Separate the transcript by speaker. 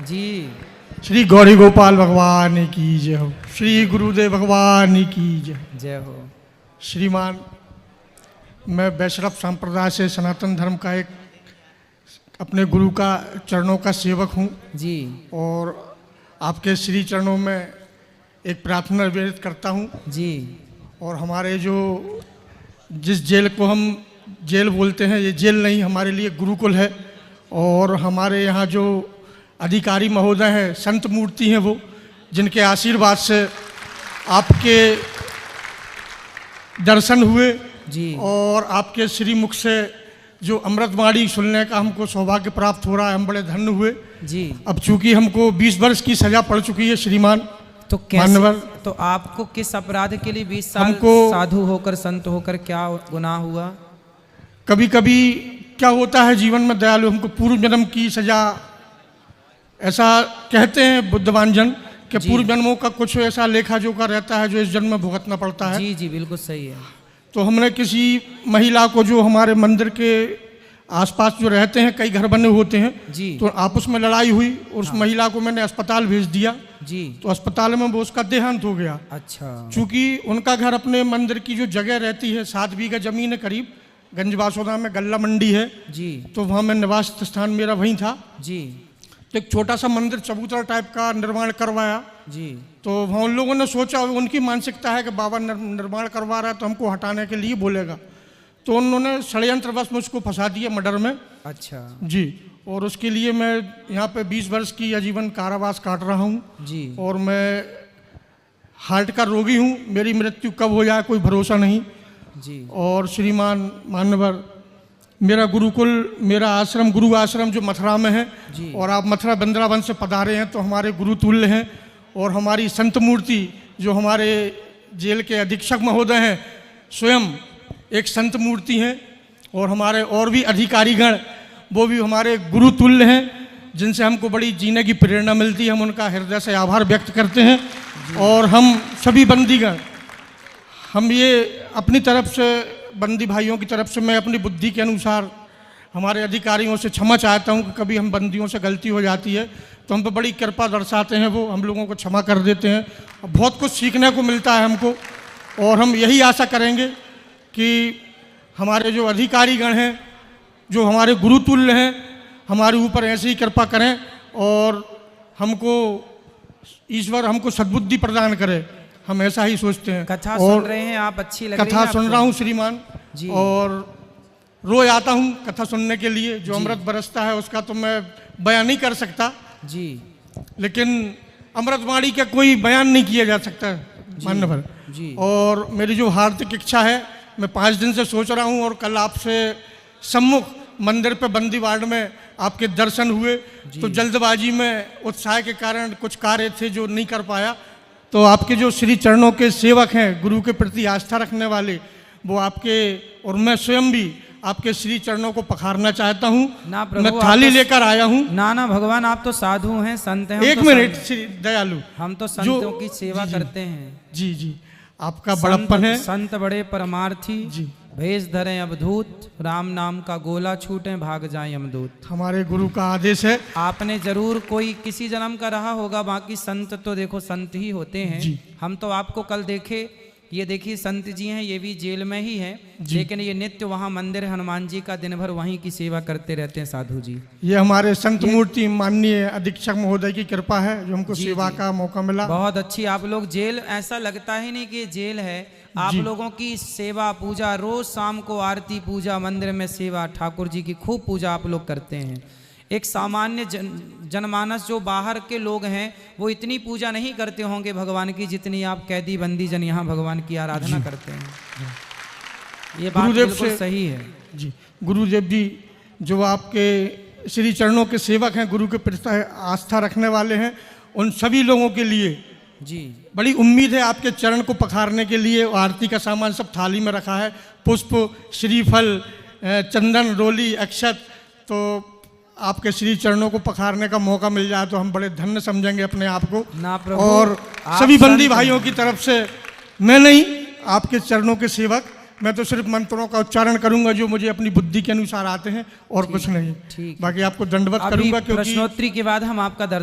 Speaker 1: जी।
Speaker 2: श्री गौरी गोपाल भगवान की जय हो। श्री गुरुदेव भगवान की जय।
Speaker 1: जय हो।
Speaker 2: श्रीमान, मैं वैष्णव संप्रदाय से सनातन धर्म का एक अपने गुरु का चरणों का सेवक हूँ
Speaker 1: जी।
Speaker 2: और आपके श्री चरणों में एक प्रार्थना निवेदित करता हूँ
Speaker 1: जी।
Speaker 2: और हमारे जो जिस जेल को हम जेल बोलते हैं, ये जेल नहीं, हमारे लिए गुरुकुल है। और हमारे यहाँ जो अधिकारी महोदय हैं, संत मूर्ति हैं, वो जिनके आशीर्वाद से आपके दर्शन हुए
Speaker 1: जी।
Speaker 2: और आपके श्री मुख से जो अमृतवाणी सुनने का हमको सौभाग्य प्राप्त हो रहा है, हम बड़े धन्य हुए
Speaker 1: जी।
Speaker 2: अब चूंकि हमको 20 वर्ष की सजा पड़ चुकी है श्रीमान,
Speaker 1: तो
Speaker 2: मान्यवर,
Speaker 1: तो आपको किस अपराध के लिए 20 साल
Speaker 2: हमको
Speaker 1: साधु होकर संत होकर क्या गुनाह हुआ?
Speaker 2: कभी कभी क्या होता है जीवन में दयालु, हमको पूर्व जन्म की सजा, ऐसा कहते हैं बुद्धवान जन कि पूर्व जन्मों का कुछ ऐसा लेखा जोखा रहता है जो इस जन्म में भुगतना पड़ता है।
Speaker 1: जी जी, बिल्कुल सही है।
Speaker 2: तो हमने किसी महिला को, जो हमारे मंदिर के आसपास जो रहते हैं, कई घर बने होते हैं
Speaker 1: जी,
Speaker 2: तो आपस में लड़ाई हुई और उस महिला को मैंने अस्पताल भेज दिया
Speaker 1: जी।
Speaker 2: तो अस्पताल में वो उसका देहांत हो गया।
Speaker 1: अच्छा।
Speaker 2: चूंकि उनका घर अपने मंदिर की जो जगह रहती है, 7 बीघा जमीन है करीब, गंजबासोदा में गल्ला मंडी है
Speaker 1: जी।
Speaker 2: तो वहाँ मैं निवास स्थान मेरा वहीं था।
Speaker 1: जी।
Speaker 2: तो एक छोटा सा मंदिर चबूतरा टाइप का निर्माण करवाया।
Speaker 1: जी।
Speaker 2: तो वहाँ उन लोगों ने सोचा, उनकी मानसिकता है कि बाबा निर्माण करवा रहा है तो हमको हटाने के लिए बोलेगा, तो उन्होंने षड्यंत्रवश मुझको फंसा दिया मर्डर में।
Speaker 1: अच्छा
Speaker 2: जी। और उसके लिए मैं यहाँ पे 20 वर्ष की आजीवन कारावास काट रहा हूँ
Speaker 1: जी।
Speaker 2: और मैं हार्ट का रोगी हूँ, मेरी मृत्यु कब हो जाए कोई भरोसा नहीं
Speaker 1: जी।
Speaker 2: और श्रीमान मान्यवर, मेरा गुरुकुल, मेरा आश्रम, गुरु आश्रम जो मथुरा में है
Speaker 1: जी।
Speaker 2: और आप मथुरा वृंदावन से पधारे हैं तो हमारे गुरु तुल्य हैं। और हमारी संत मूर्ति जो हमारे जेल के अधीक्षक महोदय हैं, स्वयं एक संत मूर्ति हैं और हमारे और भी अधिकारीगण, वो भी हमारे गुरु तुल्य हैं जिनसे हमको बड़ी जीने की प्रेरणा मिलती है। हम उनका हृदय से आभार व्यक्त करते हैं। और हम सभी बंदीगण, हम ये अपनी तरफ से, बंदी भाइयों की तरफ से, मैं अपनी बुद्धि के अनुसार हमारे अधिकारियों से क्षमा चाहता हूँ कि कभी हम बंदियों से गलती हो जाती है तो हम पे बड़ी कृपा दर्शाते हैं, वो हम लोगों को क्षमा कर देते हैं। बहुत कुछ सीखने को मिलता है हमको और हम यही आशा करेंगे कि हमारे जो अधिकारीगण हैं, जो हमारे गुरुतुल्य हैं, हमारे ऊपर ऐसे ही कृपा करें और हमको ईश्वर हमको सद्बुद्धि प्रदान करे, हम ऐसा ही सोचते हैं।
Speaker 1: कथा सुन रहे हैं आप, अच्छी लग रही है
Speaker 2: कथा सुन रहा हूँ श्रीमान
Speaker 1: जी।
Speaker 2: और रोज आता हूँ कथा सुनने के लिए। जो अमृत बरसता है उसका तो मैं बयान नहीं कर सकता
Speaker 1: जी,
Speaker 2: लेकिन अमृतवाणी का कोई बयान नहीं किया जा सकता मान्यवर
Speaker 1: जी।
Speaker 2: और मेरी जो हार्दिक इच्छा है, मैं 5 दिन से सोच रहा हूँ और कल आपसे सम्मुख मंदिर पे बंदी वार्ड में आपके दर्शन हुए तो जल्दबाजी में उत्साह के कारण कुछ कार्य थे जो नहीं कर पाया। तो आपके जो श्री चरणों के सेवक हैं, गुरु के प्रति आस्था रखने वाले, वो आपके और मैं स्वयं भी आपके श्री चरणों को पखारना चाहता हूँ।
Speaker 1: ना प्रभु,
Speaker 2: मैं थाली लेकर आया हूँ।
Speaker 1: ना ना भगवान, आप तो साधु हैं, संत हैं।
Speaker 2: एक मिनट श्री दयालु,
Speaker 1: हम तो संतों की सेवा
Speaker 2: जी,
Speaker 1: करते हैं।
Speaker 2: जी जी, आपका बड़प्पन है।
Speaker 1: संत बड़े परमार्थी
Speaker 2: जी।
Speaker 1: भेष धरें अवधूत, राम नाम का गोला छूटें भाग जाएं यमदूत।
Speaker 2: हमारे गुरु का आदेश है।
Speaker 1: आपने जरूर कोई किसी जन्म का रहा होगा, बाकी संत तो देखो संत ही होते हैं।
Speaker 2: जी।
Speaker 1: हम तो आपको कल देखे, ये देखिए संत जी हैं, ये भी जेल में ही हैं, लेकिन ये नित्य वहाँ मंदिर हनुमान जी का दिन भर वहीं की सेवा करते रहते हैं साधु जी।
Speaker 2: ये हमारे संत मूर्ति माननीय अधीक्षक महोदय की कृपा है जो हमको
Speaker 1: जी,
Speaker 2: सेवा
Speaker 1: जी।
Speaker 2: का मौका मिला।
Speaker 1: बहुत अच्छी। आप लोग जेल, ऐसा लगता ही नहीं कि ये जेल है। आप लोगों की सेवा पूजा, रोज शाम को आरती पूजा, मंदिर में सेवा, ठाकुर जी की खूब पूजा आप लोग करते हैं। एक सामान्य जनमानस जो बाहर के लोग हैं वो इतनी पूजा नहीं करते होंगे भगवान की जितनी आप कैदी बंदी जन यहाँ भगवान की आराधना करते हैं। ये बात बिल्कुल सही है
Speaker 2: जी। गुरुदेव जी जो आपके श्री चरणों के सेवक हैं, गुरु के प्रति आस्था रखने वाले हैं, उन सभी लोगों के लिए
Speaker 1: जी
Speaker 2: बड़ी उम्मीद है आपके चरण को पखारने के लिए। आरती का सामान सब थाली में रखा है, पुष्प, श्रीफल, चंदन, रोली, अक्षत। तो आपके श्री चरणों को पखारने का मौका मिल जाए तो हम बड़े धन्य समझेंगे अपने आप को।
Speaker 1: ना प्रभु,
Speaker 2: और सभी बंदी भाइयों की तरफ से मैं नहीं, आपके चरणों के सेवक, मैं तो सिर्फ मंत्रों का उच्चारण करूंगा जो मुझे अपनी बुद्धि के अनुसार आते हैं और कुछ नहीं। बाकी आपको दंडवत करूंगा क्योंकि
Speaker 1: प्रश्नोत्तरी के बाद हम आपका दर्शन